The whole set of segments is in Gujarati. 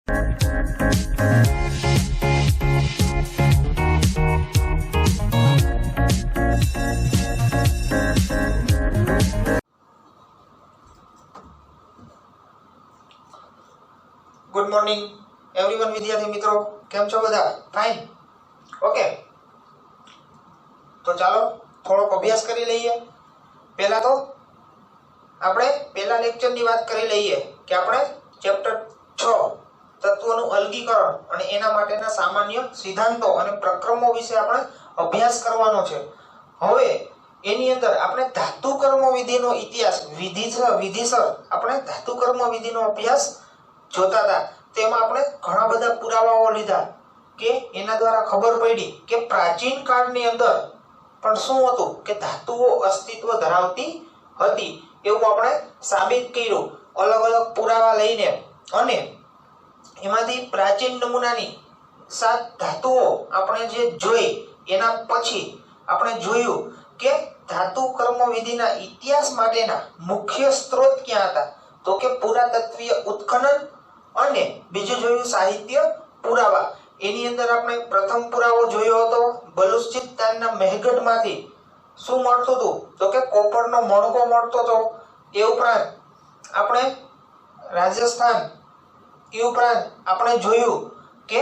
ગુડ મોર્નિંગ એવરીવન વિદ્યાર્થી મિત્રો, કેમ છો બધા? Fine, okay. તો ચાલો થોડોક અભ્યાસ કરી લઈએ. પહેલા તો આપણે પહેલા લેક્ચરની વાત કરી લઈએ કે આપણે ચેપ્ટર 6 તત્વોનું અલગીકરણ અને એના માટેના સામાન્ય સિદ્ધાંતો અને પ્રક્રમો વિશે આપણે અભ્યાસ કરવાનો છે. હવે એની અંદર આપણે ધાતુકર્મ વિધિનો ઇતિહાસ વિધિસર આપણે ધાતુકર્મ વિધિનો અભ્યાસ જોતા હતા. તેમાં આપણે ઘણા બધા પુરાવાઓ લીધા કે એના દ્વારા ખબર પડી કે પ્રાચીન કાળની અંદર પણ શું હતું કે ધાતુઓ અસ્તિત્વ ધરાવતી હતી એવું આપણે સાબિત કર્યું અલગ અલગ પુરાવા લઈને. અને એમાંથી પ્રાચીન નમૂનાની 7 ધાતુઓ આપણે જે જોઈ એના પછી આપણે જોયું કે ધાતુ કર્મ વિધિના ઇતિહાસ માટેના મુખ્ય સ્ત્રોત ક્યાં હતા, તો કે પુરાતત્વીય ઉત્ખનન અને બીજું જોયું સાહિત્ય પુરાવા. એની અંદર આપણે પ્રથમ પુરાવો જોયો હતો બલુચિસ્તાનના મહેગઢમાંથી શું મળતું હતું, તો કે કોપરનો મણકો મળતો હતો. એ ઉપરાંત આપણે રાજસ્થાન, એ ઉપરાંત આપણે જોયું કે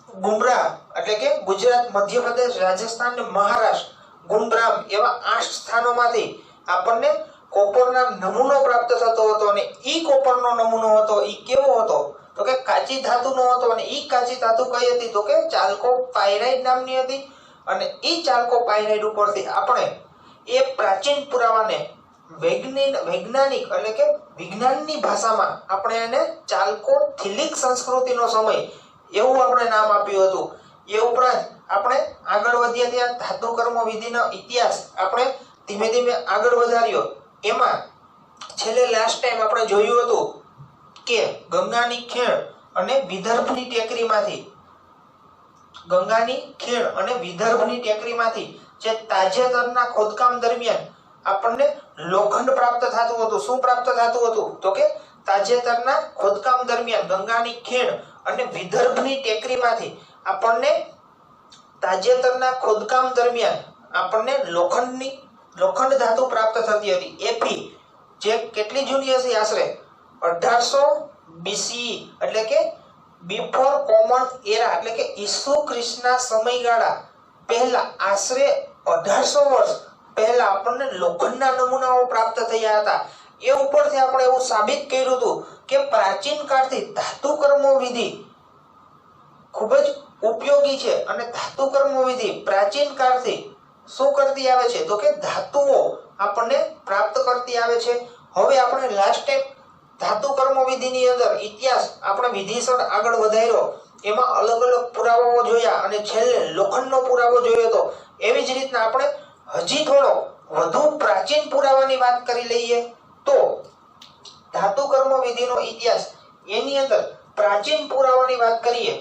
ગુમરાહ એટલે કે ગુજરાત, મધ્યપ્રદેશ, રાજસ્થાન અને મહારાષ્ટ્ર, ગુમરાહ એવા 8 સ્થાનોમાંથી આપણને કોપરના નમૂનો પ્રાપ્ત થતો હતો. અને ઈ કોપરનો નમૂનો હતો ઈ કેવો હતો, તો કે કાચી ધાતુનો હતો. અને ઈ કાચી ધાતુ કઈ હતી, તો કે ચાલ્કોપાયરાઇડ નામની હતી. અને ઈ ચાલ્કોપાયરાઇડ ઉપરથી આપણે એ પ્રાચીન પુરાવાને વૈજ્ઞાનિક એટલે કે વિજ્ઞાનની ભાષામાં આપણે એને ચાલ્કોથિલિક સંસ્કૃતિનો સમય એવું આપણે નામ આપ્યું હતું. એ ઉપરાંત આપણે આગળ વધ્યા ત્યાં ધાતુ કર્મ વિધિનો ઇતિહાસ આપણે ધીમે ધીમે આગળ વધાર્યો. એમાં છેલ્લે લાસ્ટ ટાઈમ આપણે જોયું હતું કે ગંગાની ખેણ અને વિદર્ભની ટેકરીમાંથી જે તાજેતરના ખોદકામ દરમિયાન આપણને લોખંડ પ્રાપ્ત થતું હતું. શું પ્રાપ્ત થતું હતું, તો કે તાજેતરના ખોદકામ દરમિયાન ગંગાની ખેણ અને વિદર્ભની ટેકરીમાંથી આપણને તાજેતરના ખોદકામ દરમિયાન આપણને લોખંડ ધાતુ પ્રાપ્ત થતી હતી. એફી જે કેટલી જૂની હશે, આશરે 1800 BCE એટલે કે બિફોર કોમન એરા એટલે કે ઈસુ ખ્રિસ્તના સમયગાળા પહેલા આશરે 1800 વર્ષ પહેલા આપણને લોખંડના નમૂનાઓ પ્રાપ્ત થયા હતા. એ ઉપરથી આપણે એવું સાબિત કર્યું હતું કે પ્રાચીન કાળથી ધાતુ કર્મ વિધિ ખૂબ જ ઉપયોગી છે. અને ધાતુ કર્મ વિધિ પ્રાચીન કાળથી શું કરતી આવે છે, તો કે ધાતુઓ આપણને પ્રાપ્ત કરતી આવે છે. હવે આપણે લાસ્ટ ટાઈમ ધાતુ કર્મ વિધિની અંદર ઇતિહાસ આપણે વિધિસર આગળ વધાર્યો. એમાં અલગ અલગ પુરાવાઓ જોયા અને છેલ્લે લોખંડનો પુરાવો જોયો હતો. એવી જ રીતના આપણે હજી થોડો વધુ પ્રાચીન પુરાવાની વાત કરી લઈએ. તો ધાતુ કર્મ વિધિનો ઇતિહાસ એની અંદર પ્રાચીન પુરાવાની વાત કરીએ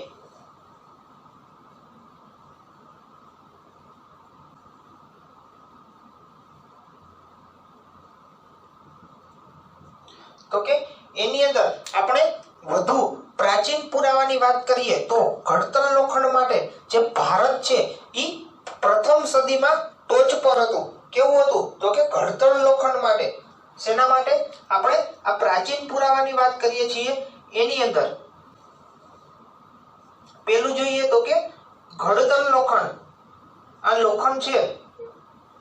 તો કે એની અંદર આપણે વધુ પ્રાચીન પુરાવાની વાત કરીએ તો ઘડતર લોખંડ માટે જે ભારત છે ઈ પ્રથમ સદીમાં ટોચ પર હતું. કેવું હતું, તો કે ઘડતર લોખંડ માટે. શેના માટે આપણે આ પ્રાચીન પુરાવાની વાત કરીએ છીએ એની અંદર પેલું જોઈએ તો કે ઘડતર લોખંડ. આ લોખંડ છે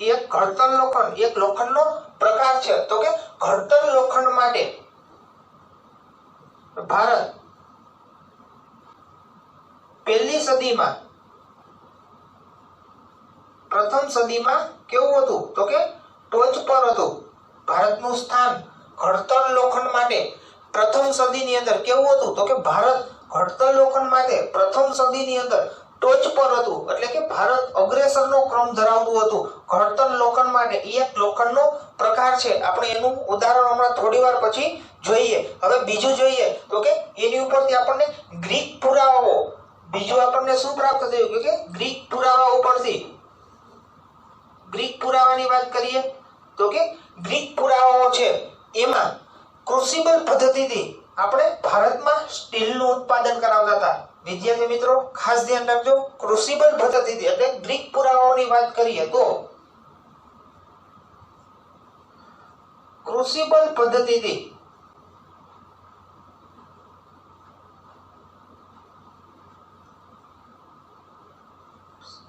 એક ઘડતર લોખંડ, એક લોખંડનો પ્રકાર છે. તો કે ઘડતર લોખંડ માટે ભારત પહેલી સદીમાં પ્રથમ સદીમાં કેવું હતું, તો કે ટોચ પર હતું. ભારતનું સ્થાન ઘડતર લોખંડ માટે પ્રથમ સદીની અંદર કેવું હતું, તો કે ભારત ઘડતર લોખંડ માટે પ્રથમ સદીની અંદર ટોચ પર હતું. એટલે કે ભારત અગ્રેસરનો ક્રમ ધરાવતું હતું ઘડતર લોખંડ માટે. એક લોખંડનો પ્રકાર છે. આપણે એનું ઉદાહરણ હમણાં થોડી વાર પછી જોઈએ. હવે બીજું જોઈએ તો કે એની ઉપરથી આપણને ગ્રીક પુરાવાઓ, બીજું આપણને શું પ્રાપ્ત થયું કે ગ્રીક પુરાવા ઉપરથી ગ્રીક પુરાવાની વાત કરીએ તો કે ગ્રીક પુરાવાઓ છે એમાં ક્રુસિબલ પદ્ધતિથી આપણે ભારતમાં સ્ટીલનું ઉત્પાદન કરાવતા હતા. વિદ્યાર્થી મિત્રો ખાસ ધ્યાન રાખજો, ક્રુસિબલ પદ્ધતિથી એટલે ગ્રીક પુરાવાઓની વાત કરીએ તો ક્રુસિબલ પદ્ધતિથી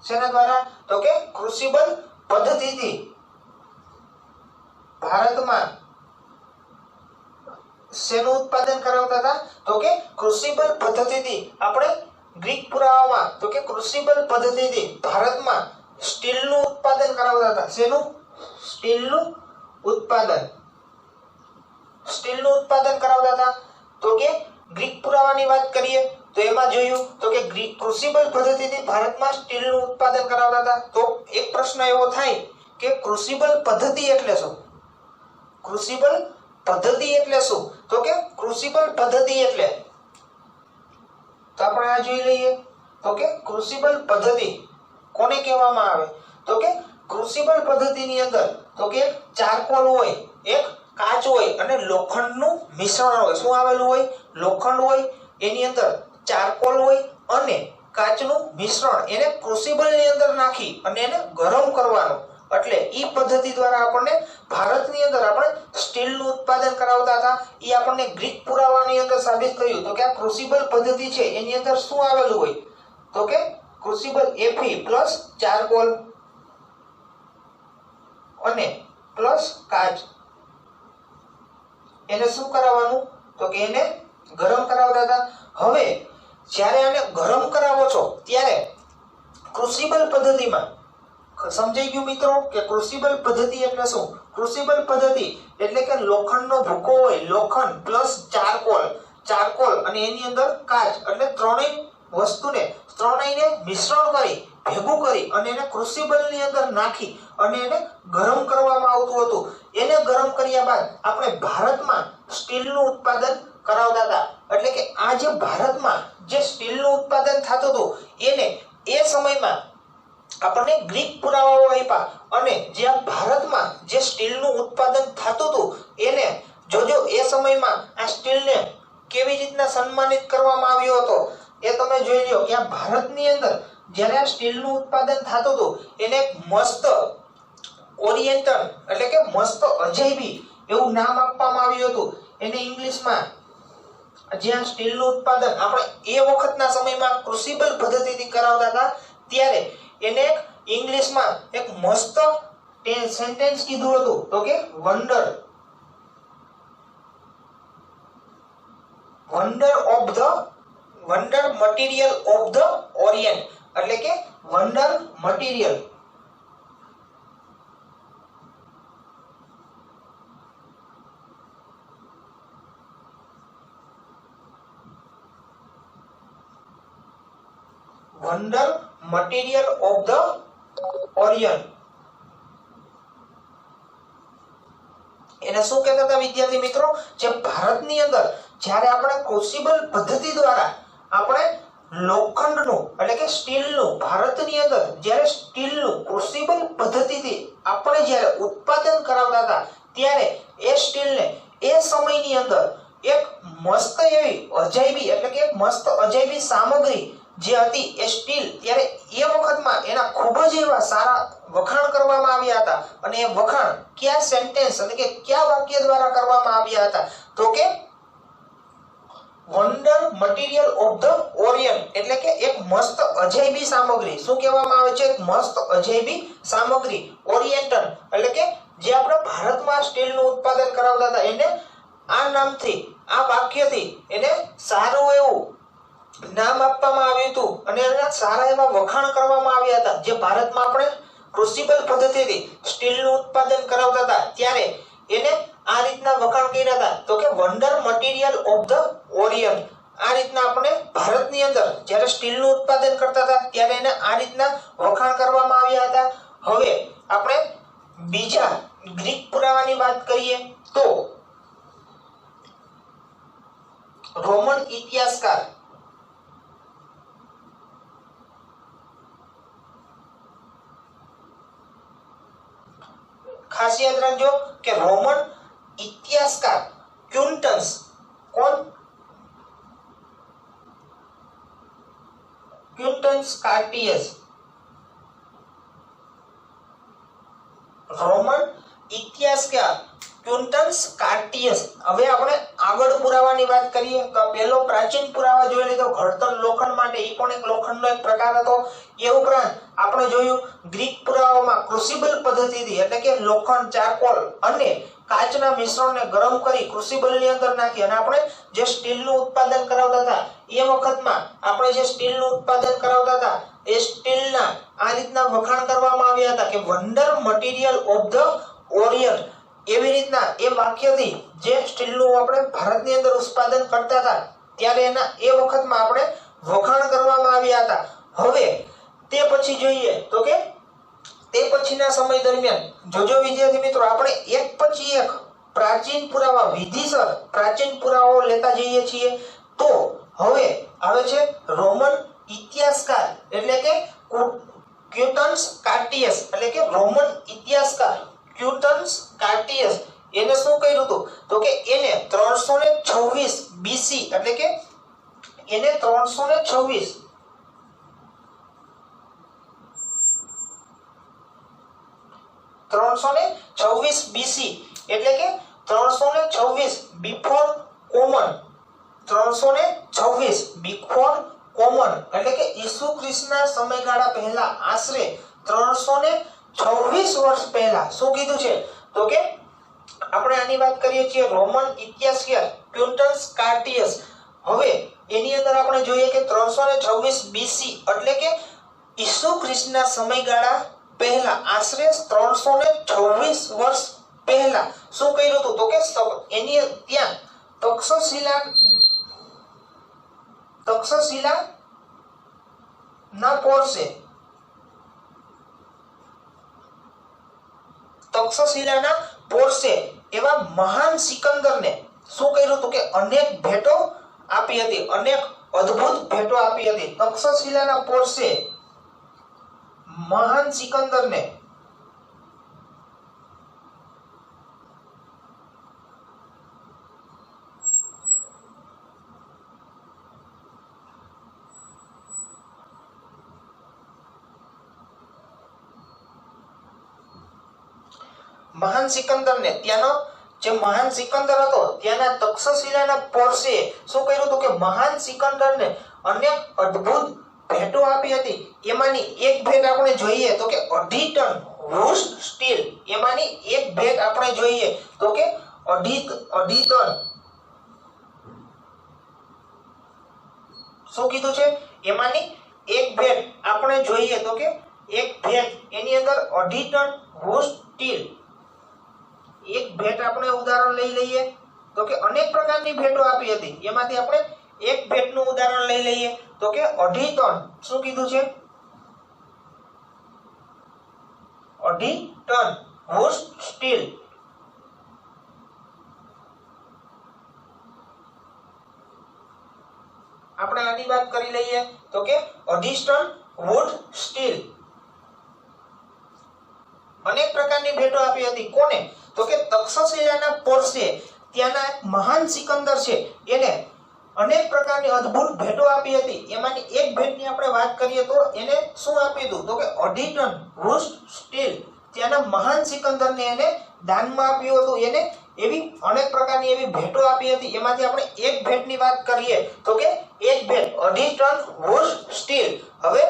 શેના દ્વારા? તો કે ક્રુસિબલ પદ્ધતિથી ભારતમાં શેનું ઉત્પાદન કરાવતા હતા? તો કે ક્રુસિબલ પદ્ધતિથી આપણે ગ્રીક પુરાવામાં તો કે ક્રુસિબલ પદ્ધતિથી ભારતમાં સ્ટીલનું ઉત્પાદન કરાવતા હતા. શેનું? સ્ટીલનું ઉત્પાદન. સ્ટીલનું ઉત્પાદન કરાવતા હતા. તો કે ગ્રીક પુરાવાની વાત કરીએ તો એમાં જોયું તો કે ક્રુસિબલ પદ્ધતિથી ભારતમાં સ્ટીલનું ઉત્પાદન કરાવતા હતા. તો એક પ્રશ્ન એવો થાય કે ક્રુસિબલ પદ્ધતિ એટલે શું? ક્રુસિબલ પદ્ધતિ એટલે શું? તો કે ક્રુસિબલ પદ્ધતિ એટલે તો આપણે આ જોઈ લઈએ તો કે ક્રુસિબલ પદ્ધતિ કોને કહેવામાં આવે? તો કે ક્રુસિબલ પદ્ધતિની અંદર તો કે ચારકોલ હોય, એક કાચ હોય અને લોખંડનું મિશ્રણ હોય. શું આવેલું હોય? લોખંડ હોય, એની અંદર ચારકોલ હોય અને કાચનું મિશ્રણ, એને ક્રુસિબલની અંદર નાખી અને એને ગરમ કરવાનું. એટલે ઈ પદ્ધતિ દ્વારા આપણને ભારતની અંદર આપણે સ્ટીલનું ઉત્પાદન કરાવતા હતા. ઈ આપણને ગ્રીક પુરાવાની અંદર સાબિત થયું. તો કે આ ક્રુસિબલ પદ્ધતિ છે એની અંદર શું આવેલું હોય? તો કે ક્રુસિબલ Fe પ્લસ ચારકોલ અને પ્લસ કાચ, એને શું કરાવવાનું? તો કે એને ગરમ કરાવતા હતા. હવે જ્યારે આને ગરમ કરાવો છો ત્યારે ક્રુસિબલ પદ્ધતિમાં સમજાઈ ગયું મિત્રો કે ક્રુસિબલ પદ્ધતિ એટલે શું? ક્રુસિબલ પદ્ધતિ એટલે કે લોખંડનો ભૂકો હોય, લોખંડ પ્લસ ચારકોલ અને એની અંદર કાચ, એટલે ત્રણેય વસ્તુને ત્રણેયને મિશ્રણ કરી ભેગું કરી અને એને ક્રુસિબલની અંદર નાખી અને એને ગરમ કરવામાં આવતું હતું. એને ગરમ કર્યા બાદ આપણે ભારતમાં સ્ટીલનું ઉત્પાદન કરાવતા હતા. એટલે કે આ જે ભારતમાં જે સ્ટીલનું ઉત્પાદન થતું હતું એને એ સમયમાં આપણને ગ્રીક પુરાવાઓ આપ્યા અને જે ભારતમાં જે સ્ટીલનું ઉત્પાદન થતું હતું એને જોજો એ સમયમાં આ સ્ટીલને કેવી રીતના સન્માનિત કરવામાં આવ્યો હતો એ તમે જોઈ લો કે આ ભારતની અંદર જ્યારે આ સ્ટીલનું ઉત્પાદન થતું હતું એને મસ્ત ઓરિએન્ટલ એટલે કે મસ્ત અજાયબી એવું નામ આપવામાં આવ્યું હતું. એને ઇંગ્લિશમાં જ્યાં સ્ટીલનું ઉત્પાદન આપણે એ વખતના સમયમાં ક્રુસિબલ પદ્ધતિથી કરાવતા હતા ત્યારે એને ઇંગ્લિશમાં એક મસ્ત સેન્ટેન્સ કીધું હતું. તો કે wonder material of the Orient, એટલે કે wonder material. Wonder material of the Orient. એને શું કહેતા હતા વિદ્યાર્થી મિત્રો? જે ભારતની અંદર જ્યારે આપણે ક્રુસિબલ પદ્ધતિ દ્વારા આપણે લોખંડનું એટલે કે સ્ટીલનું ભારતની અંદર જ્યારે સ્ટીલનું ક્રુસિબલ પદ્ધતિથી આપણે જ્યારે ઉત્પાદન કરાવતા હતા ત્યારે એ સ્ટીલને એ સમયની અંદર એક મસ્ત એવી અજાયબી એટલે કે એક મસ્ત અજાયબી સામગ્રી જે હતી એ સ્ટીલ ત્યારે એ વખતમાં એના ખૂબ જ એવા સારા વખાણ કરવામાં આવ્યા હતા. અને એ વખાણ કયા સેન્ટેન્સ એટલે કે કયા વાક્ય દ્વારા કરવામાં આવ્યા હતા? તો કે wonder material of the Orient, એટલે કે એક મસ્ત અજાયબી સામગ્રી. શું કહેવામાં આવે છે? એક મસ્ત અજાયબી સામગ્રી. ઓરિએન્ટલ એટલે કે જે આપણે ભારતમાં સ્ટીલનું ઉત્પાદન કરાવતા હતા એને આ નામથી આ વાક્યથી એને સારું એવું નામ આપવામાં આવ્યું હતું અને એના સારા એવા વખાણ કરવામાં આવ્યા હતા. જે ભારતમાં આપણે ક્રુસિબલ પદ્ધતિથી સ્ટીલનું ઉત્પાદન કરાવતા હતા ત્યારે એને આ રીતના વખાણ કર્યા હતા. તો કે wonder material of the Orient. આ રીતના આપણે ભારતની અંદર જ્યારે સ્ટીલનું ઉત્પાદન કરતા હતા ત્યારે એને આ રીતના વખાણ કરવામાં આવ્યા હતા. હવે આપણે બીજા ગ્રીક પુરાવાની વાત કરીએ તો રોમન ઇતિહાસકાર ખાસ યાદ રાખજો કે રોમન ઇતિહાસકાર ક્વિન્ટસ, કોણ? ક્વિન્ટસ કાર્ટિયસ, રોમન ઇતિહાસકાર ક્વિન્ટસ કાર્ટિયસ. હવે આપણે આગળ પુરાવાની વાત કરીએ તો પહેલો પ્રાચીન પુરાવા જોઈ લીધો ઘડતર લોખંડ માટે, એ પણ એક લોખંડનો એક પ્રકાર હતો. એ ઉપરાંત આપણે જોયું ગ્રીક પુરાવામાં ક્રુસિબલ પદ્ધતિથી એટલે કે લોખંડ, ચારકોલ અને કાચના મિશ્રણને ગરમ કરી ક્રુસિબલની અંદર નાખી અને આપણે જે સ્ટીલનું ઉત્પાદન કરાવતા હતા એ વખતમાં આપણે જે સ્ટીલનું ઉત્પાદન કરાવતા હતા એ સ્ટીલના આ રીતના વખાણ કરવામાં આવ્યા હતા કે wonder material of the Orient. એવી રીતના એ વાક્યથી જે સ્ટીલનું આપણે ભારતની અંદર ઉત્પાદન કરતા હતા ત્યારે એના એ વખતમાં આપણે વખાણ કરવામાં આવ્યા હતા. હવે તે પછી જોઈએ તો કે તે પછીના સમય દરમિયાન જોજો વિદ્યાર્થી મિત્રો, આપણે એક પછી એક પ્રાચીન પુરાવા વિધિસર પ્રાચીન પુરાવાઓ લેતા જઈએ છીએ. તો હવે આવે છે રોમન ઇતિહાસકાર એટલે કે ક્વિન્ટસ કાર્ટિયસ એટલે કે રોમન ઇતિહાસકાર ક્વિન્ટસ કાર્ટિયસ. એને શું કર્યું હતું તો કે એને 326 બીસી એટલે કે એને 326 બીસી એટલે કે 326 બિફોર કોમન, 326 બિફોર કોમન એટલે કે ઈસુ ખ્રિસ્તના સમયગાળા પહેલા આશરે 326 વર્ષ પહેલા શું કીધું છે તો કે આપણે આની વાત કરીએ છીએ રોમન ઇતિહાસકાર ક્વિન્ટસ કાર્ટિયસ. હવે એની અંદર આપણે જોઈએ કે 326 બીસી એટલે કે ઈસુ ખ્રિસ્તના સમયગાળા પહેલા આશરે 326 વર્ષ પહેલા શું કર્યું હતું તો કે એની ત્યાં તક્ષશિલા ના પોરસે તક્ષશિલાના પોરસે એવા મહાન સિકંદરને શું કર્યું હતું કે અનેક ભેટો આપી હતી, અનેક અદ્ભુત ભેટો આપી હતી. તક્ષશિલાના પોરસે મહાન સિકંદરને ત્યાંનો જે મહાન સિકંદર હતો ત્યાંના તક્ષશિલાના પોરસે શું કર્યું હતું કે મહાન સિકંદરને અનેક અદ્ભુત ભેટો આપી હતી. એમાંની એક ભેટ આપણે જોઈએ તો કે 2.5 ટન રૂસ્ટ સ્ટીલ. એમાંની એક ભેટ આપણે જોઈએ તો કે 2.5 ટન શું કીધું છે એમાંની એક ભેટ આપણે જોઈએ તો કે એક ભેટ એની અંદર 2.5 ટન રૂસ્ટ સ્ટીલ. એક ભેટ આપણે ઉદાહરણ લઈ લઈએ તો કે અનેક પ્રકારની ભેટો આપી હતી, એમાંથી આપણે એક ભેટનું ઉદાહરણ લઈ લઈએ તો કે 2.5 ટન શું કીધું છે 2.5 ટન રૂસ્ટ સ્ટીલ. આપણે આની વાત કરી લઈએ તો કે 2.5 ટન વુડ સ્ટીલ. અનેક પ્રકારની ભેટો આપી હતી કોને તો કે તક્ષશિલાના પોરસે. ત્યાંના એક મહાન સિકંદર છે એને અનેક પ્રકારની અદ્ભુત ભેટો આપી હતી. એમાંની એક ભેટની આપણે વાત કરીએ તો એને શું આપી દીધું તો કે 2.5 ટન રૂસ્ટ સ્ટીલ. ત્યાંના મહાન સિકંદરને એને દાનમાં આપ્યું હતું. એને એવી અનેક પ્રકારની એવી ભેટો આપી હતી. એમાંથી આપણે એક ભેટની વાત કરીએ તો કે એક ભેટ 2.5 ટન રૂસ્ટ સ્ટીલ. હવે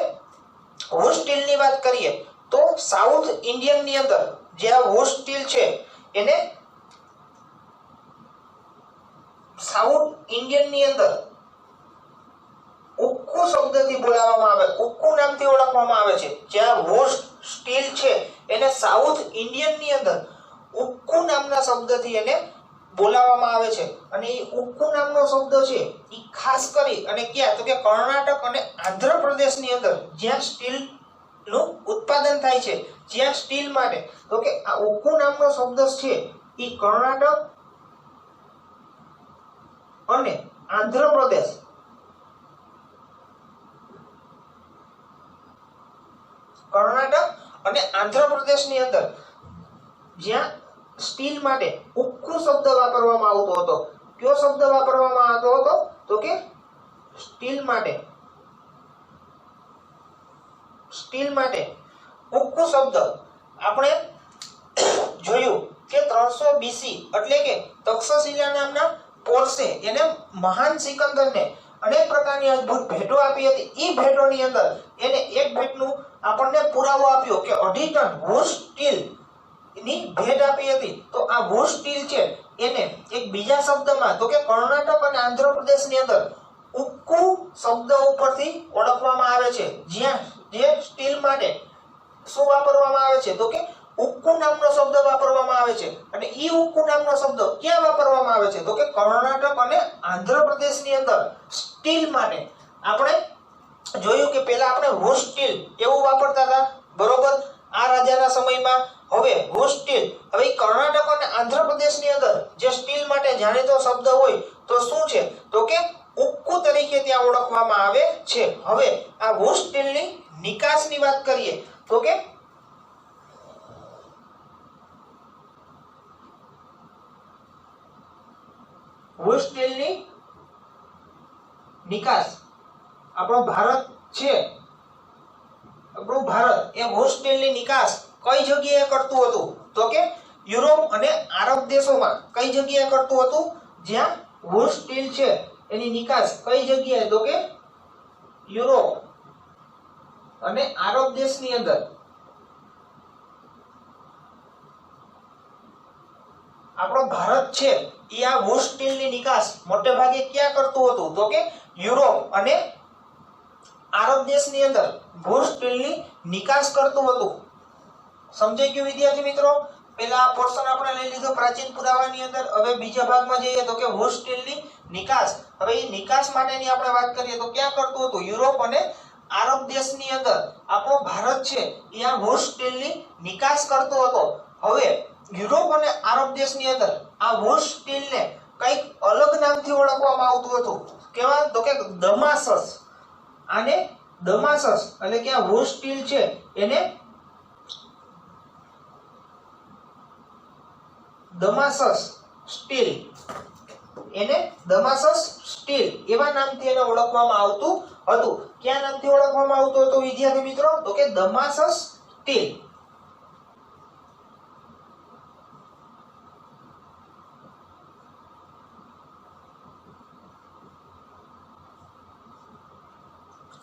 રૂસ્ટ સ્ટીલની વાત કરીએ તો સાઉથ ઇન્ડિયન ની અંદર જે આ રૂસ્ટ સ્ટીલ છે એને સાઉથ ઇન્ડિયન ની અંદર ઉક્કુ શબ્દથી બોલાવવામાં આવે, ઉક્કુ નામથી ઓળખવામાં આવે છે. જે આ રૂસ્ટ સ્ટીલ છે એને સાઉથ ઇન્ડિયન ની અંદર ઉક્કુ નામના શબ્દથી એને બોલાવવામાં આવે છે. અને એ ઉક્કુ નામનો શબ્દ છે એ ખાસ કરી અને ક્યાં તો કે કર્ણાટક અને આંધ્રપ્રદેશ ની અંદર જ્યાં સ્ટીલ નું ઉત્પાદન થાય છે, જ્યાં સ્ટીલ માટે તો કે આ ઉક્કુ નામનો શબ્દ છે એ કર્ણાટક અને આંધ્રપ્રદેશ ની અંદર જ્યાં સ્ટીલ માટે ઉક્કુ શબ્દ વાપરવામાં આવતો હતો. કયો શબ્દ વાપરવામાં આવતો હતો તો કે સ્ટીલ માટે સ્ટીલ માટે ઉક્કુ શબ્દ આપણે જોયું કે 300 બીસી એટલે કે તક્ષશિલા નામના પોરસે એને મહાન સિકંદરને અનેક પ્રકારની અદ્ભુત ભેટો આપી હતી. ઈ ભેટોની અંદર એને એક ભેટનું આપણને પુરાવો આપ્યો કે 2.5 ટન વોશ સ્ટીલ ની ભેટ આપી હતી. તો આ વોશ સ્ટીલ છે એને એક બીજા શબ્દમાં તો કે કર્ણાટક અને આંધ્રપ્રદેશની અંદર ઉક્કુ શબ્દ ઉપરથી ઓળખવામાં આવે છે. જ્યાં જે સ્ટીલ માટે શું વાપરવામાં આવે છે તો કે ઉક્કુ નામનો શબ્દ વાપરવામાં આવે છે. અને ઈ ઉક્કુ નામનો શબ્દ ક્યાં વાપરવામાં આવે છે તો કે કર્ણાટક અને આંધ્રપ્રદેશની અંદર સ્ટીલ માટે. આપણે જોયું કે પહેલા આપણે વોશ સ્ટીલ એવું વાપરતા હતા, બરોબર, આ રાજાના સમયમાં. હવે વોશ સ્ટીલ, હવે કર્ણાટક અને આંધ્રપ્રદેશની અંદર જે સ્ટીલ માટે જાણીતો શબ્દ હોય તો શું છે તો કે ઉક્કુ તરીકે ત્યાં ઓળખવામાં આવે છે. હવે આ વોશ સ્ટીલની નિકાસની વાત કરીએ તો કે વોશ સ્ટીલની નિકાસ આપણો ભારત છે, આપણું ભારત એ વોશ સ્ટીલની નિકાસ કઈ જગ્યાએ કરતું હતું તો કે યુરોપ અને આરબ દેશોમાં. કઈ જગ્યાએ કરતું હતું? જ્યાં વોશ સ્ટીલ છે એની નિકાસ કઈ જગ્યાએ તો કે યુરોપ અને આરબ દેશની અંદર. આપણો ભારત છે એ આ વોશ સ્ટીલની નિકાસ મોટે ભાગે ક્યાં કરતું હતું તો કે યુરોપ અને આરબ દેશની અંદર વોશ સ્ટીલની નિકાસ કરતું હતું. સમજાઈ ગયું વિદ્યાર્થી મિત્રો? પહેલા આ પોર્શન આપણે લઈ લીધો પ્રાચીન પુરાવાની અંદર. હવે બીજા ભાગમાં જઈએ તો કે વોશ સ્ટીલની નિકાસ. હવે એ નિકાસ માટેની આપણે વાત કરીએ તો ક્યાં કરતું હતું? યુરોપ અને આરબ દેશની અંદર આપણો ભારત છે એ આ વોશ સ્ટીલની નિકાસ કરતો હતો. હવે યુરોપ અને આરબ દેશની અંદર આ વોશ સ્ટીલને કંઈક અલગ નામથી ઓળખવામાં આવતું હતું. કેવા તો કે દમાસસ. આને દમાસસ એટલે કે આ વોશ સ્ટીલ છે એને દમાસસ સ્ટીલ, એને દમાસસ સ્ટીલ એવા નામથી એને ઓળખવામાં આવતું હતું. કયા નામથી ઓળખવામાં આવતું હતું વિદ્યાર્થી મિત્રો તો કે દમાસસ સ્ટીલ.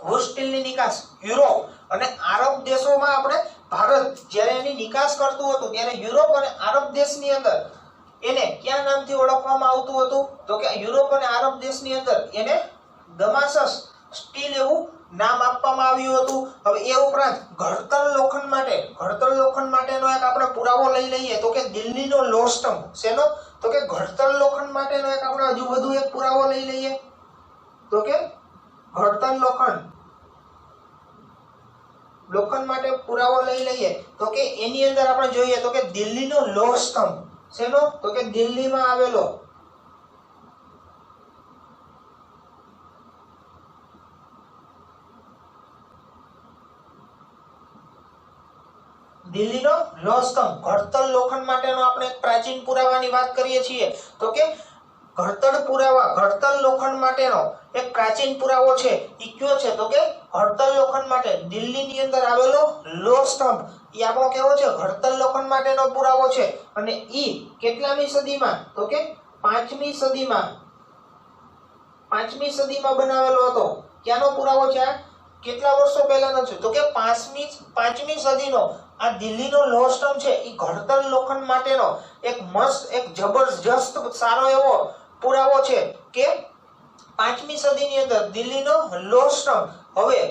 વોશ સ્ટીલની નિકાસ યુરોપ અને આરબ દેશોમાં આપણે ભારત જ્યારે એની નિકાસ કરતું હતું ત્યારે યુરોપ અને આરબ દેશની અંદર એને કયા નામથી ઓળખવામાં આવતું હતું તો કે યુરોપ અને આરબ દેશની અંદર એને દમાસસ સ્ટીલ એવું નામ આપવામાં આવ્યું હતું. હવે એ ઉપરાંત ઘડતર લોખંડ માટેનો એક આપણે પુરાવો લઈ લઈએ તો કે દિલ્હીનો લોહ સ્તંભ. શેનો તો કે ઘડતર લોખંડ માટેનો એક આપણે હજુ વધુ એક પુરાવો લઈ લઈએ તો કે ઘડતર લોખંડ માટે પુરાવો લઈ લઈએ તો કે એની અંદર આપણે જોઈએ તો કે દિલ્હીનો લોહ સ્તંભ. શેનો તો કે દિલ્હીમાં આવેલો દિલ્હીનો લોહ સ્તંભ. ઘડતર લોખંડ માટેનો આપણે એક પ્રાચીન પુરાવાની વાત કરીએ છીએ તો કે ઘડતર લોખંડ માટેનો એક પ્રાચીન પુરાવો છે ઈ કયો છે તો કે ઘડતર લોખંડ માટે દિલ્હીની અંદર આવેલો લોહ સ્તંભ. ઈ આપણો કેવો છે? ઘડતર લોખંડ માટેનો પુરાવો છે. અને ઈ કેટલામી સદીમાં તો કે 5મી સદીમાં બનાવેલો હતો. ક્યાંનો પુરાવો છે આ? કેટલા વર્ષો પહેલાનો છે તો કે 5મી સદીનો આ દિલ્હીનો લોહ સ્તંભ છે ઈ ઘડતર લોખંડ માટેનો એક મસ્ત એક જબરજસ્ત સારો એવો પુરાવો છે કે 5મી સદીની અંદર દિલ્હીનો લોહ સ્તંભ. હવે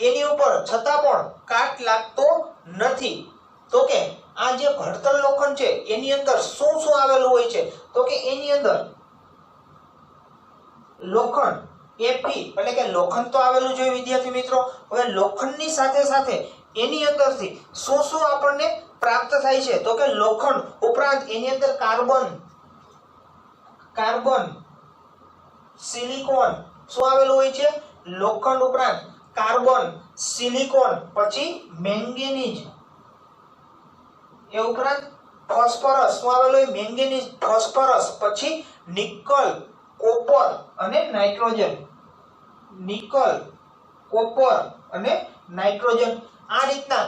એની ઉપર છતાં પણ કાટ લાગતો નથી. તો કે આ જે ઘડતર લોખંડ છે એની અંદર શું આવેલું હોય છે તો કે એની અંદર લોખંડ Fe એટલે કે લોખંડ તો આવેલું છે વિદ્યાર્થી મિત્રો. હવે લોખંડની સાથે સાથે એની અંદરથી શું આપણને પ્રાપ્ત થાય છે તો કે લોખંડ ઉપરાંત એની અંદર કાર્બન સિલિકોન શું આવેલું હોય છે? લોખંડ ઉપરાંત કાર્બન, સિલિકોન, પછી મેંગેનીઝ, એ ઉપરાંત ફોસ્ફરસ શું આવેલું હોય? મેંગેનીઝ, ફોસ્ફરસ, પછી નિકલ, કોપર અને નાઇટ્રોજન. નિકલ, કોપર અને નાઇટ્રોજન આ રીતના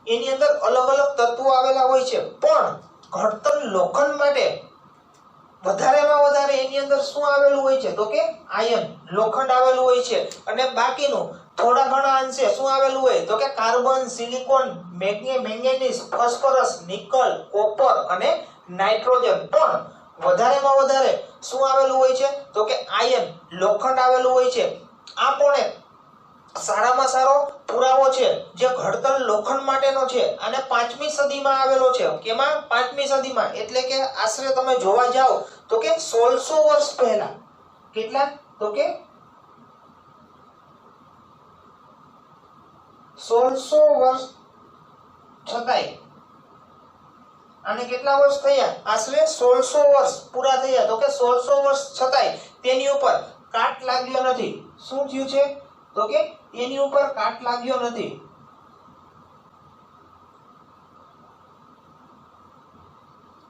એની અંદર અલગ અલગ તત્વો આવેલા હોય છે, પણ ઘડતર લોખંડ માટે વધારેમાં વધારે એની અંદર શું આવેલું હોય છે? તો કે આયર્ન લોખંડ આવેલું હોય છે, અને બાકીનું થોડા ઘણા અંશે શું આવેલું હોય? તો કે carbon, silicon, manganese, phosphorus, nickel, copper અને નાઇટ્રોજન. પણ વધારેમાં વધારે શું આવેલું હોય છે? તો કે આયર્ન લોખંડ આવેલું હોય છે. આ પણ એક સારામાં સારો પુરાવો છે જે ઘડતર લોખંડ માટેનો છે, અને 5મી સદીમાં આવેલો છે. કેમાં? 5મી સદીમાં, એટલે કે આશરે તમે જોવા જાઓ તો કે 1600 વર્ષ પહેલા. કેટલા? તો કે 1600 વર્ષ છતાંય આને કેટલા વર્ષ થયા? આશરે 1600 વર્ષ પૂરા થયા. તો કે 1600 વર્ષ છતાંય તેની ઉપર કાટ લાગ્યો નથી. શું થયું છે? તો કે એની ઉપર કાટ લાગ્યો નથી.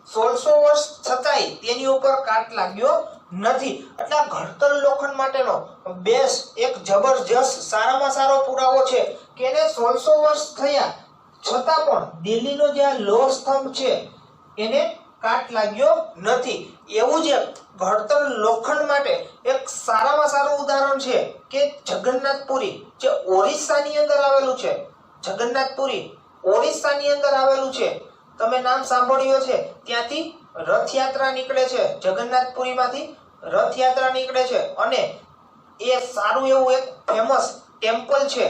સોળસો વર્ષ છતાંય તેની ઉપર કાટ લાગ્યો નથી. એટલે ઘડતર લોખંડ માટેનો બેસ્ટ એક જબરજસ્ત સારામાં સારો પુરાવો છે કે એને 1600 વર્ષ થયા છતાં પણ દિલ્હીનો જે લોહ સ્તંભ છે એને કાટ લાગ્યો નથી. એવું જ ઘડતર લોખંડ માટે એક સારામાં સારું ઉદાહરણ છે કે જગન્નાથપુરી, જે ઓરિસ્સાની અંદર આવેલું છે. જગન્નાથપુરી ઓરિસ્સાની અંદર આવેલું છે. તમે નામ સાંભળ્યું છે. ત્યાંથી રથયાત્રા નીકળે છે. જગન્નાથપુરીમાંથી રથયાત્રા નીકળે છે, અને એ સારું એવું એક ફેમસ ટેમ્પલ છે.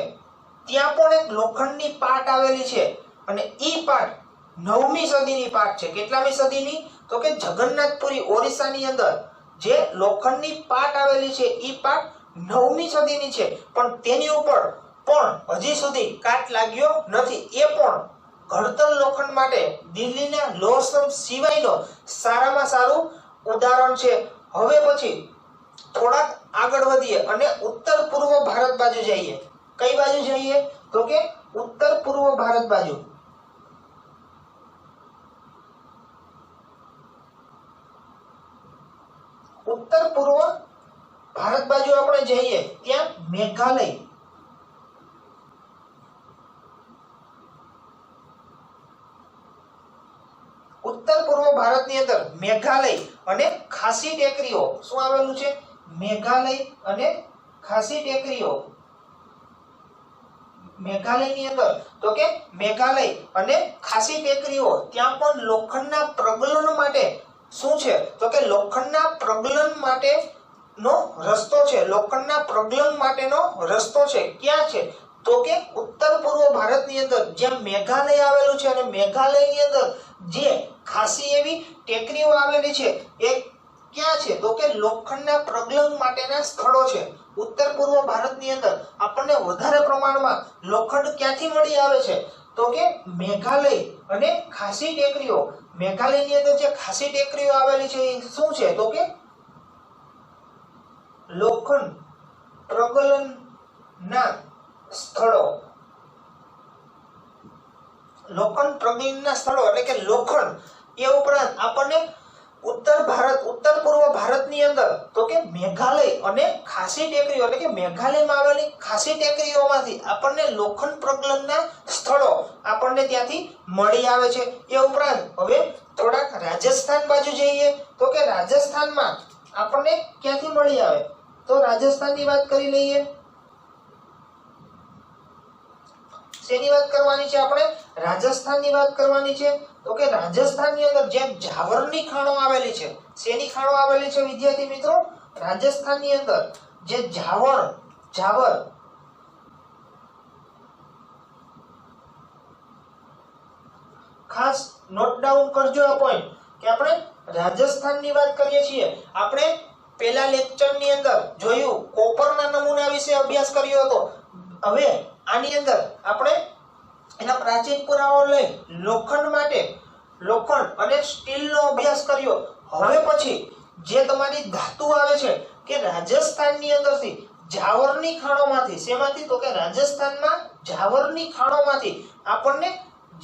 ત્યાં પણ એક લોખંડની પાટ આવેલી છે, અને ઈ પાટ 9મી સદીની પાટ છે. કેટલામી સદીની? તો કે જગન્નાથપુરી ઓરિસ્સાની અંદર જે લોખંડની પાટ આવેલી છે ઈ પાટ 9મી સદીની છે, પણ તેની ઉપર પણ હજી સુધી કાટ લાગ્યો નથી. એ પણ ઘડતર લોખંડ માટે દિલ્હીના લોહ સ્તંભ સિવાયનો સારામાં સારું ઉદાહરણ છે. હવે પછી થોડાક આગળ વધીએ અને ઉત્તર પૂર્વ ભારત બાજુ જઈએ. કઈ બાજુ જઈએ? તો કે ઉત્તર પૂર્વ ભારત બાજુ. ઉત્તર પૂર્વ ભારત બાજુ આપણે જઈએ ત્યાં મેઘાલય, ઉત્તર પૂર્વ ભારતની અંદર મેઘાલય અને ખાસી ટેકરીઓ શું આવેલું છે? મેઘાલય અને ખાસી ટેકરીઓ. મેઘાલયની અંદર તો કે મેઘાલય અને ખાસી ટેકરીઓ, ત્યાં પણ લોખંડના પ્રગલન માટે શું છે? તો કે લોખંડના પ્રગલન માટેનો રસ્તો છે. લોખંડના પ્રગલન માટેનો રસ્તો છે. ક્યાં છે? તો કે ઉત્તર પૂર્વ ભારતની અંદર જ્યાં મેઘાલય આવેલું છે, અને મેઘાલયની અંદર જે ખાસી એવી ટેકરીઓ આવેલી છે એ ક્યાં છે? તો કે લોખંડના પ્રગલન માટેના સ્થળો છે. ઉત્તર પૂર્વ ભારતની અંદર આપણને વધારે પ્રમાણમાં લોખંડ ક્યાંથી મળી આવે છે? તો કે મેઘાલય અને ખાસી ટેકરીઓ. મેઘાલયની અંદર જે ખાસી ટેકરીઓ આવેલી છે એ શું છે? તો કે લોખંડ પ્રગલનના સ્થળો. લોખંડ પ્રગલનના સ્થળો એટલે કે લોખંડ. એ ઉપરાંત આપણને ઉત્તર પૂર્વ ભારતની અંદર તો કે મેઘાલય અને ખાસી ટેકરીઓ એટલે કે મેઘાલયમાં આવેલી ખાસી ટેકરીઓમાંથી આપણને લોખંડ પ્રગલનના સ્થળો આપણને ત્યાંથી મળી આવે છે. એ ઉપરાંત હવે થોડાક રાજસ્થાન બાજુ જઈએ તો કે રાજસ્થાનમાં આપણને ક્યાંથી મળી આવે? તો રાજસ્થાનની વાત કરી લઈએ. શેની વાત કરવાની છે આપણે? રાજસ્થાનની વાત કરવાની છે. તો કે રાજસ્થાનની અંદર જેમ જાવરની ખાણો આવેલી છે. શેની ખાણો આવેલી છે વિદ્યાર્થી મિત્રો? રાજસ્થાનની અંદર જે જાવર ખાસ નોટ ડાઉન કરજો આ પોઈન્ટ કે આપણે રાજસ્થાનની વાત કરીએ છીએ. આપણે પહેલા લેક્ચરની અંદર જોયું, કોપરના નમૂના વિશે અભ્યાસ કર્યો હતો. હવે આની અંદર આપણે એના પ્રાચીન પુરાવો લઈ લોખંડ અને સ્ટીલનો અભ્યાસ કર્યો. હવે પછી જે તમારી ધાતુ આવે છે કે રાજસ્થાનની અંદરથી જાવરની ખાણોમાંથી, શેમાંથી? તો કે રાજસ્થાનમાં જાવરની ખાણોમાંથી આપણને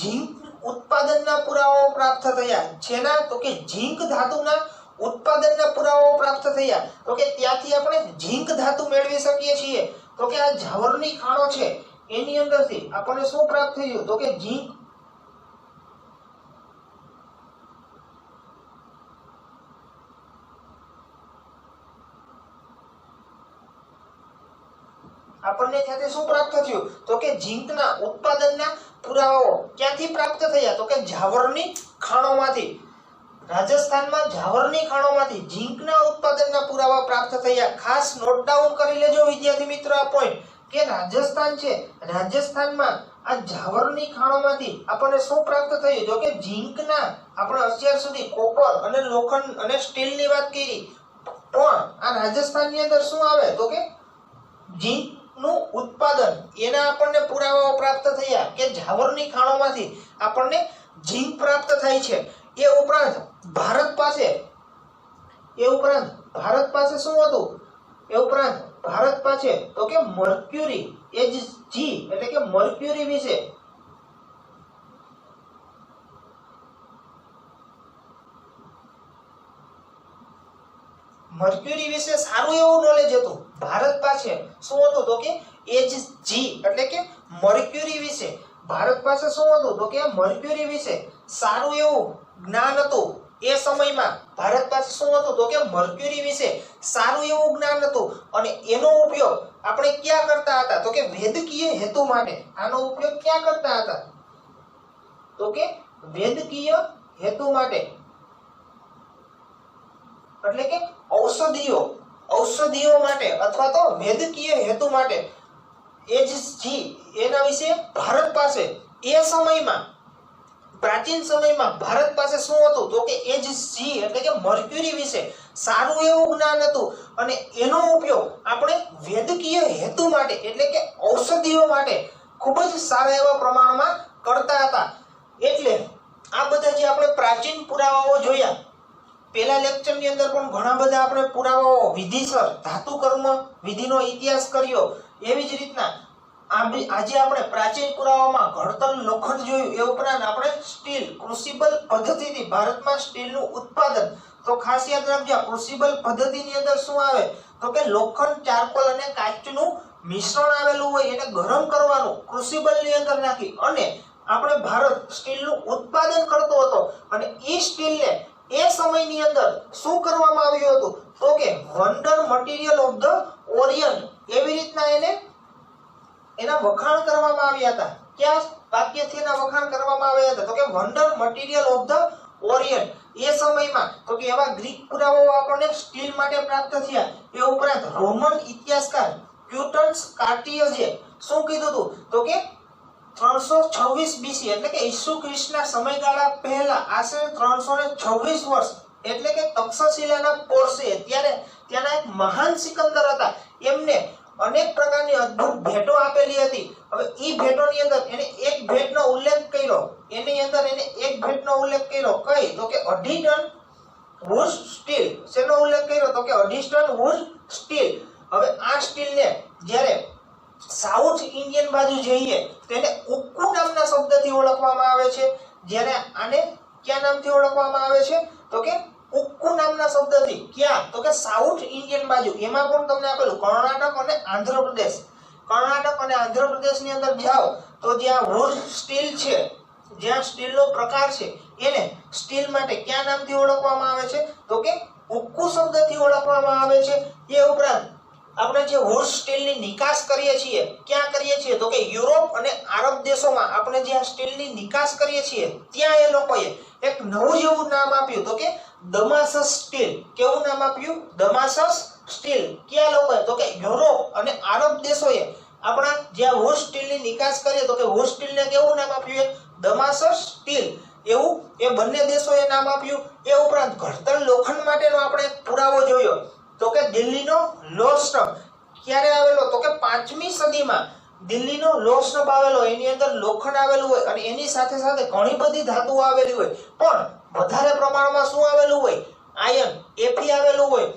ઝીંક ઉત્પાદનના પુરાવાઓ પ્રાપ્ત થયા. જેના? તો કે ઝીંક ધાતુના ઉત્પાદનના પુરાવાઓ પ્રાપ્ત થયા. તો કે ત્યાંથી આપણે ઝીંક ધાતુ મેળવી શકીએ છીએ. તો કે આ જાવરની ખાણો છે એની અંદરથી આપણને શું પ્રાપ્ત થયું તો કે ઝીંક આપણને ત્યાંથી શું પ્રાપ્ત થયું તો કે ઝીંકના ઉત્પાદનના પુરાવાઓ ક્યાંથી પ્રાપ્ત થયા તો કે ઝાવરની ખાણોમાંથી રાજસ્થાનમાં ઝાવરની ખાણોમાંથી ઝીંકના ઉત્પાદનના પુરાવા પ્રાપ્ત થયા ખાસ નોટ ડાઉન કરી લેજો વિદ્યાર્થી મિત્રો આ પોઈન્ટ કે રાજસ્થાન છે રાજસ્થાનમાં આ ઝાવરની ખાણોમાંથી આપણને શું પ્રાપ્ત થયું તો કે ઝીંકના આપણે અત્યાર સુધી કોપર અને લોખંડ અને સ્ટીલની વાત કરી પણ આ રાજસ્થાનની અંદર શું આવે તો કે ઝીંક નું ઉત્પાદન એના આપણને પુરાવાઓ પ્રાપ્ત થયા કે ઝાવરની ખાણોમાંથી આપણને ઝીંક પ્રાપ્ત થાય છે એ ઉપરાંત ભારત પાસે શું હતું એ ઉપરાંત ભારત પાસે તો કે મર્ક્યુરી Hg એટલે કે મર્ક્યુરી વિશે સારું એવું નોલેજ હતું ભારત પાસે શું હતું તો કે Hg એટલે કે મર્ક્યુરી વિશે ભારત પાસે શું હતું તો કે મર્ક્યુરી વિશે સારું એવું જ્ઞાન હતું એ સમયમાં ભારત પાસે શું હતું તો કે મર્ક્યુરી વિશે સારું એવું જ્ઞાન હતું અને એનો ઉપયોગ આપણે ક્યાં કરતા હતા તો કે વૈદ્યકીય હેતુ માટે આનો ઉપયોગ ક્યાં કરતા હતા તો કે વૈદ્યકીય હેતુ માટે એટલે કે ઔષધિઓ માટે અથવા તો વૈદ્યકીય હેતુ માટે Hg એના વિશે ભારત પાસે એ સમયમાં પ્રાચીન સમયમાં ભારત પાસે શું હતું તો કે Hg એટલે કે મર્ક્યુરી વિશે સારું એવું જ્ઞાન હતું અને એનો ઉપયોગ આપણે વૈદ્યકીય હેતુ માટે એટલે કે ઔષધિઓ માટે ખૂબ જ સારા એવા પ્રમાણમાં કરતા હતા એટલે આ બધા જે આપણે પ્રાચીન પુરાવાઓ જોયા પહેલા લેક્ચરની અંદર પણ ઘણા બધા આપણે પુરાવાઓ વિધિસર ધાતુ કર્મ વિધિનો ઇતિહાસ કર્યો એવી જ રીતના આજે આપણે પ્રાચીન પુરાવામાં ઘડતર લોખંડ જોયું એ ઉપરાંત આપણે સ્ટીલ ક્રુસિબલ પદ્ધતિથી ભારતમાં સ્ટીલનું ઉત્પાદન તો ખાસ યાદ રાખજો ક્રુસિબલ પદ્ધતિની અંદર શું આવે તો કે લોખંડ ચારકોલ અને કાચનું મિશ્રણ આવેલું હોય એને ગરમ કરવાનું ક્રુસિબલની અંદર નાખી અને આપણે ભારત સ્ટીલનું ઉત્પાદન કરતો હતો અને એ સ્ટીલને એ સમયની અંદર શું કરવામાં આવ્યું હતું તો કે wonder material of the Orient એવી રીતના એના વખાણ કરવામાં આવ્યા હતા ક્યાં વાક્યથી એના વખાણ કરવામાં આવ્યા હતા તો કે wonder material of the Orient એ સમયમાં તો કે એવા ગ્રીક પુરાવાઓ આપણને સ્ટીલ માટે પ્રાપ્ત થયા એ ઉપરાંત રોમન ઇતિહાસકાર ક્યુટન્સ કાર્ટિયજે શું કીધું હતું તો કે 326 BC એટલે કે ઈસુ ખ્રિસ્તના સમયગાળા પહેલા આશરે 326 વર્ષ એટલે કે તક્ષશિલાના પોરસે ત્યારે ત્યાંના એક મહાન સિકંદર હતા એમને અનેક પ્રકારની અદ્ભુત ભેટો આપેલી હતી હવે ઈ ભેટોની અંદર એને એક ભેટનો ઉલ્લેખ કર્યો કઈ તો કે 2.5 ટન વુડ સ્ટીલ શેનો ઉલ્લેખ કર્યો તો કે 2.5 ટન વુડ સ્ટીલ હવે આ સ્ટીલને જ્યારે સાઉથ ઇન્ડિયન બાજુ જઈએ તો એને ઉક્કુ નામના શબ્દથી ઓળખવામાં આવે છે જ્યારે આને કયા નામથી ઓળખવામાં આવે છે તો કે ઉક્કુ નામના શબ્દથી ક્યાં તો કે સાઉથ ઇન્ડિયન બાજુ એમાં પણ તમને આપેલું કર્ણાટક અને આંધ્રપ્રદેશની અંદર જાઓ તો જ્યાં વુડ સ્ટીલ છે જ્યાં સ્ટીલનો પ્રકાર છે એને સ્ટીલ માટે કયા નામથી ઓળખવામાં આવે છે તો કે ઉક્કુ શબ્દથી ઓળખવામાં આવે છે એ ઉપરાંત આપણે જે વુડ સ્ટીલની નિકાસ કરીએ છીએ ક્યાં કરીએ છીએ તો કે યુરોપ અને આરબ દેશોમાં આપણે જે આ સ્ટીલની નિકાસ કરીએ છીએ ત્યાં એ લોકોએ એક નવું જેવું નામ આપ્યું તો કે દમાસસ સ્ટીલ કેવું નામ આપ્યું દમાસસ સ્ટીલ ક્યાં લોકોએ તો કે યુરોપ અને આરબ દેશોએ આપણા જે વુડ સ્ટીલની નિકાસ કરીએ તો કે વુડ સ્ટીલને કેવું નામ આપ્યું દમાસસ સ્ટીલ એવું એ બંને દેશોએ નામ આપ્યું એ ઉપરાંત ઘડતર લોખંડ માટેનો આપણે પુરાવો જોયો તો કે દિલ્હીનો લોહ સ્તંભ ક્યારે આવેલો તો કે 5મી સદીમાં દિલ્હીનો લોહ સ્તંભ આવેલો એની અંદર લોખંડ આવેલું હોય અને એની સાથે સાથે ઘણી બધી ધાતુઓ આવેલી હોય પણ વધારે પ્રમાણમાં શું આવેલું હોય આયર્ન Fe આવેલું હોય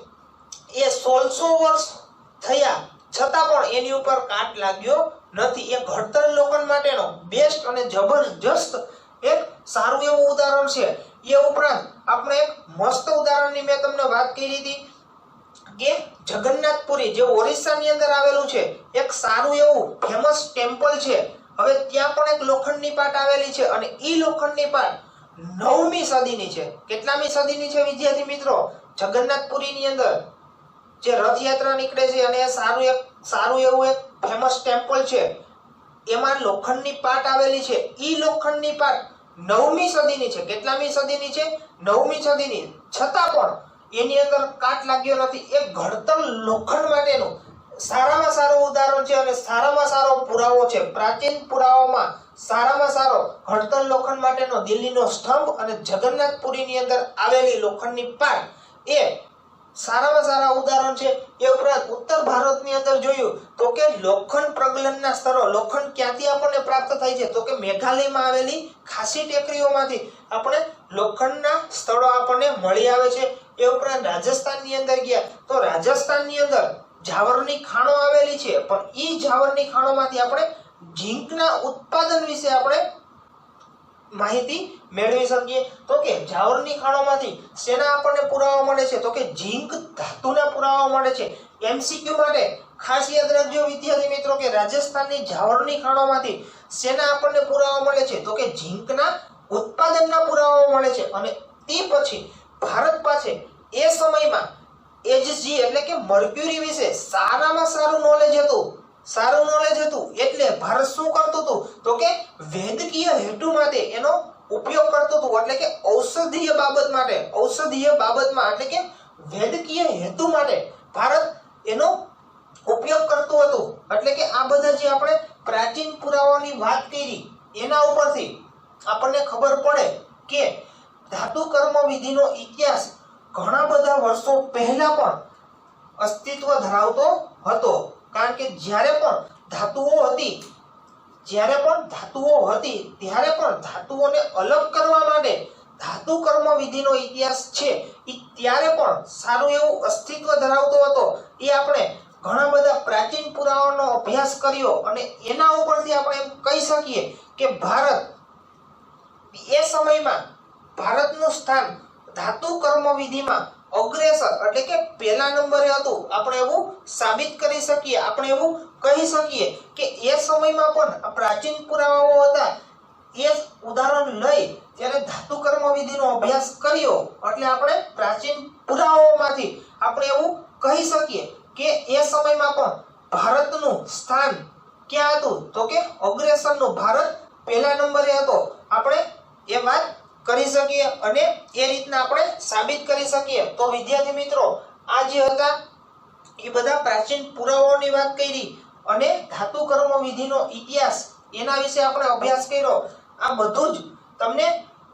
એ 1600 વર્ષ થયા છતાં પણ એની ઉપર કાટ લાગ્યો નથી એ ઘડતર લોખંડ માટેનો બેસ્ટ અને જબરજસ્ત એક સારું એવું ઉદાહરણ છે એ ઉપરાંત આપણે એક મસ્ત ઉદાહરણની મેં તમને વાત કરી હતી કે જગન્નાથપુરી જે ઓરિસ્સાની અંદર આવેલું છે એક સારું એવું ફેમસ ટેમ્પલ છે. હવે ત્યાં પણ એક લોખંડની પાટ આવેલી છે અને ઈ લોખંડની પાટ 9મી સદીની છે. કેટલામી સદીની છે વિદ્યાર્થી મિત્રો? જગન્નાથપુરીની અંદર જે રથયાત્રા નીકળે છે અને સારું એવું એક ફેમસ ટેમ્પલ છે એમાં લોખંડની પાટ આવેલી છે. ઈ લોખંડની પાટ 9મી સદીની છે. કેટલામી સદીની છે? 9મી સદીની. છતાં પણ એની અંદર કાટ લાગ્યો નથી. એ ઘડતર લોખંડ માટેનું સારામાં સારું ઉદાહરણ છે અને સારામાં સારો પુરાવો છે. પ્રાચીન પુરાવામાં સારામાં સારો ઘડતર લોખંડ માટેનો દિલ્હીનો સ્તંભ અને જગન્નાથપુરીની અંદર આવેલી લોખંડની પાટ એ સારામાં સારા ઉદાહરણ છે. એ ઉપરાંત ઉત્તર ભારતની અંદર જોયું તો કે લોખંડ પ્રગલનના સ્તરો, લોખંડ ક્યાંથી આપણને પ્રાપ્ત થાય છે? તો કે મેઘાલયમાં આવેલી ખાસી ટેકરીઓમાંથી આપણે લોખંડના સ્થળો આપણને મળી આવે છે. એ ઉપરાંત રાજસ્થાનની અંદર ગયા તો રાજસ્થાનની અંદર જાવરની ખાણો આવેલી છે, પણ ઈ જાવરની ખાણોમાંથી આપણે ઝીંકના ઉત્પાદન વિશે આપણે માહિતી મેળવી શકીએ. તો કે જાવરની ખાણોમાંથી શેના આપણને પુરાવા મળે છે? તો કે ઝીંક ધાતુના પુરાવા મળે છે. એમસીક્યુ માટે ખાસ યાદ રાખજો વિદ્યાર્થી મિત્રો કે રાજસ્થાનની જાવરની ખાણોમાંથી શેના આપણને પુરાવા મળે છે? તો કે ઝીંકના ઉત્પાદનના પુરાવા મળે છે. અને તે પછી ભારત પાસે એ સમયમાં એચજી એટલે કે મર્ક્યુરી વિશે સારામાં સારું નોલેજ હતું. એટલે ભારત શું કરતું હતું? તો કે વૈદ્યકીય હેતુ માટે એનો ઉપયોગ કરતું હતું. એટલે કે ઔષધીય બાબતમાં એટલે કે વૈદ્યકીય હેતુ માટે ભારત એનો ઉપયોગ કરતું હતું. એટલે કે આ બધા જે આપણે પ્રાચીન પુરાવાની વાત કરી એના ઉપરથી આપણને ખબર પડે કે ધાતુ કર્મ વિધિનો ઇતિહાસ ઘણા બધા વર્ષો પહેલા પણ અસ્તિત્વ ધરાવતો હતો. કારણ કે જ્યારે પણ ધાતુઓ હતી ત્યારે પણ ધાતુઓને અલગ કરવા માટે ધાતુ કર્મ વિધિનો ઇતિહાસ છે એ ત્યારે પણ સારું એવું અસ્તિત્વ ધરાવતો હતો. એ આપણે ઘણા બધા પ્રાચીન પુરાવાનો અભ્યાસ કર્યો અને એના ઉપરથી આપણે એમ કહી શકીએ કે ભારત એ સમયમાં ભારતનું સ્થાન ધાતુ કર્મ વિધિમાં અગ્રેસર એટલે કે પહેલા નંબરે હતું. આપણે એવું સાબિત કરી શકીએ, આપણે એવું કહી શકીએ કે એ સમયમાં પણ પ્રાચીન પુરાવાઓ હતા એ ઉદાહરણ લઈ ત્યારે ધાતુ કર્મ વિધિનો અભ્યાસ કર્યો એટલે આપણે પ્રાચીન પુરાવાઓમાંથી આપણે એવું કહી શકીએ કે એ સમયમાં પણ ભારતનું સ્થાન ક્યાં હતું? તો કે અગ્રેસરનું, ભારત પહેલા નંબરે હતો. આપણે એ વાત કરી શકીએ અને એ રીતના આપણે સાબિત કરી શકીએ. તો વિદ્યાર્થી મિત્રો આ જે હતા એ બધા પ્રાચીન પુરાવાઓની વાત કરી અને ધાતુ કર્મ વિધિનો ઇતિહાસ એના વિશે આપણે અભ્યાસ કર્યો. આ બધું જ તમને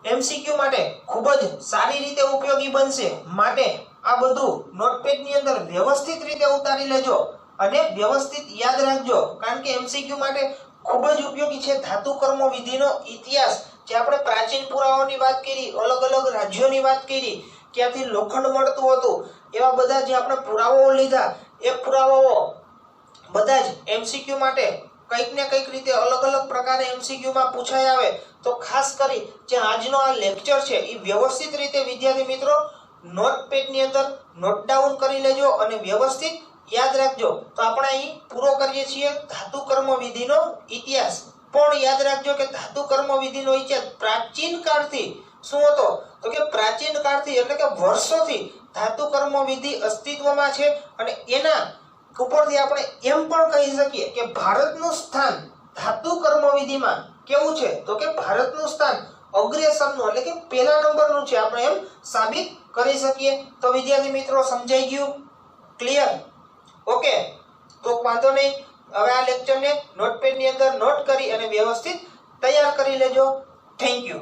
એમસીક્યુ માટે ખૂબ જ સારી રીતે ઉપયોગી બનશે. માટે આ બધું નોટપેડની અંદર વ્યવસ્થિત રીતે ઉતારી લેજો અને વ્યવસ્થિત યાદ રાખજો. કારણ કે એમસીક્યુ માટે ખૂબ જ ઉપયોગી છે ધાતુ કર્મ વિધિનો ઇતિહાસ. જે આપણે પ્રાચીન પુરાવાઓની વાત કરી, અલગ અલગ રાજ્યોની વાત કરી, ક્યાંથી લોખંડ મળતું હતું, એવા બધા જે આપણે પુરાવાઓ લીધા એ પુરાવાઓ બધા જ એમસીક્યુ માટે કંઈક ને કંઈક રીતે અલગ અલગ પ્રકારે એમસીક્યુમાં પૂછાઈ આવે. તો ખાસ કરી જે આજનો આ લેક્ચર છે એ વ્યવસ્થિત રીતે વિદ્યાર્થી મિત્રો નોટપેડની અંદર નોટ ડાઉન કરી લેજો અને વ્યવસ્થિત યાદ રાખજો. તો આપણે અહીં પૂરો કરીએ છીએ ધાતુ કર્મ વિધિનો ઇતિહાસ. પણ યાદ રાખજો કે ધાતુ કર્મ વિધિનો ઇતિહાસ પ્રાચીન કાળથી શું હતો? તો કે પ્રાચીન કાળથી એટલે કે વર્ષોથી ધાતુ કર્મ વિધિ અસ્તિત્વમાં છે અને એના ઉપરથી આપણે એમ પણ કહી શકીએ કે ભારતનું સ્થાન ધાતુ કર્મ વિધિમાં કેવું છે? તો કે ભારતનું સ્થાન અગ્રેસરનું એટલે કે પહેલા નંબરનું છે. આપણે એમ સાબિત કરી શકીએ. તો વિદ્યાર્થી મિત્રો સમજાઈ ગયું? ક્લિયર? ઓકે, તો વાંધો નહીં. હવે આ લેક્ચરને નોટપેડની અંદર નોટ કરી અને વ્યવસ્થિત તૈયાર કરી લેજો. Thank you.